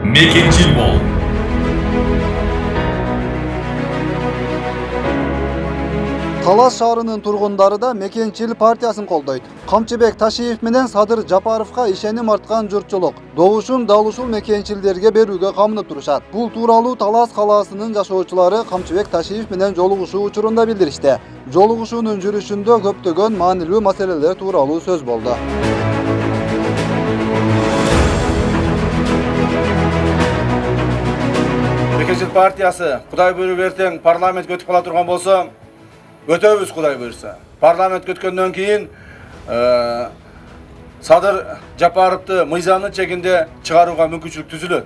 Mekençil bol. Talas şаарынын тургундары да Мекенчил партиясын колдойт. Камчыбек Ташиев менен Садыр Жапаровга ишеним арткан журтчулук добушун дал ушул мекенчилдерге берүүгө камынып турушат. Бул тууралуу Талас калаасынын жашоочулары Камчыбек Ташиев менен жолугушуу учурунда билдиришти. Жолугушуунун жүрүшүндө көптөгөн маанилүү маселелер тууралуу сөз болду. Мекенчил партиясы Кудай буйруп эртең парламентке өтүп кала турган болсо, өтөбүз Кудай буйруса. Парламент өткөндөн кийин Садыр Жапаровду мыйзамдын чегинде чыгарууга мүмкүнчүлүк түзүлөт.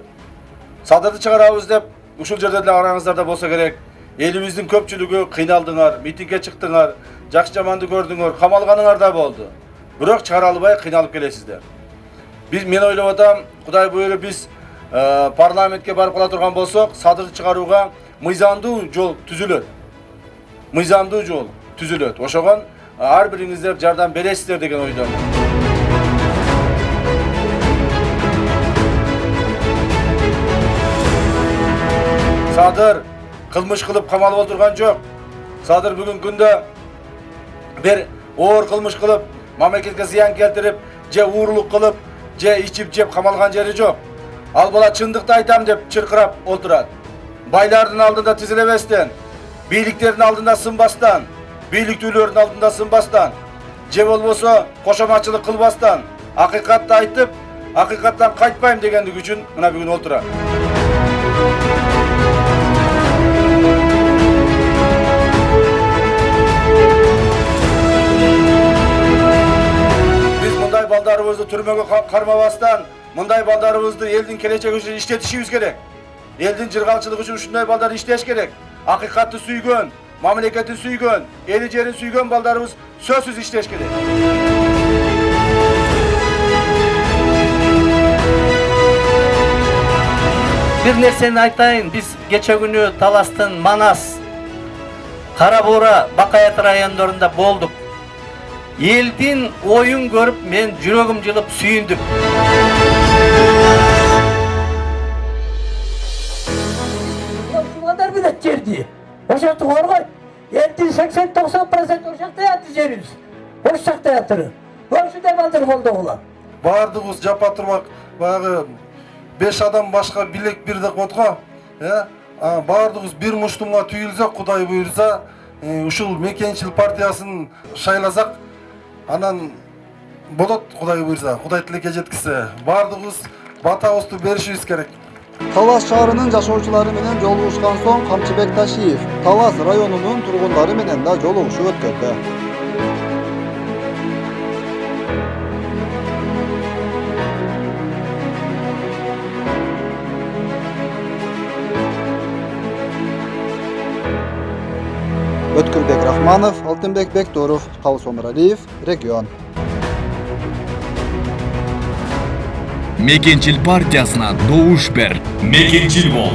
Садырды чыгарабыз деп ушул жерде эле караңыздар болсо керек. Элибиздин көпчүлүгү кыйналдыңар, митингге чыктыңар, жакшы жаманды көрдүңөр, камалганыңар да болду. Бирок чыгара албай кыйналып келесиздер. Мен ойлоп атам, Кудай буйруп биз парламентке барып кала турган болсок, Садырды чыгарууга мыйзамдуу жол түзүлөт. Мыйзамдуу жол түзүлөт. Ошогон ар бириңиздер жардам бересиздер деген ойдомун. Садыр кылмыш кылып камалып отурган жок. Садыр бүгүнкү күндө бир оор кылмыш кылып, мамлекетке зыян келтирип, же уурулук кылып, же ичип жеп камалган жери жок. Ал бала чындыкты айтам деп чыркырап отурат. Байлардын алдында тизилебестен, бийликтердин алдында сынбастан, бийликтүүлөрдүн алдында сынбастан, же болбосо кошоматчылык кылбастан, акыйкатты айтып, акыйкаттан кайтпайм дегендик үчүн мына бүгүн отурат. Биз мындай балдарыбызды түрмөгө кармабастан, мындай балдарыбызды элдин келечеги үчүн иштетишибиз керек. Элдин жыргалчылыгы үчүн ушундай балдар иштеш керек. Акыйкатты сүйгөн, мамлекетин сүйгөн, эли жерин сүйгөн балдарыбыз сөзсүз иштеш керек. Бир нерсени айтайын, биз кече күнү Таластын Манас, Кара Буура, Бакаят райондорунда болдук. Элдин оюн көрүп мен жүрөгүм жылып сүйүндүм. Ушулар билет жерди. Ошокту коргойт. Элдин 80-90% ошокто ятыр жерибиз. Ош жакта ятыр. Ошондой балдар болду улар. Бардыгыбыз жапа турбак, баягы 5 адам башка билек бирдек отко. Бардыгыбыз бир муштумга түйүлсөк, Кудай буйрса, ушул Мекенчил партиясын шайласак, анан болот Кудай буйрса, Кудай тилекке жеткизсе. Бардыгыбыз батабызды беришибиз керек. Талас шаарынын жашоочулары менен жолугушкан соң Камчыбек Ташиев Талас районунун тургундары менен да жолугушуу өткөрдү. Өткүрбек Рахманов, Алтынбек Бектуров, Калыс Омуралиев, Регион. Мекенчил партиясына добуш бер. Мекенчил бол.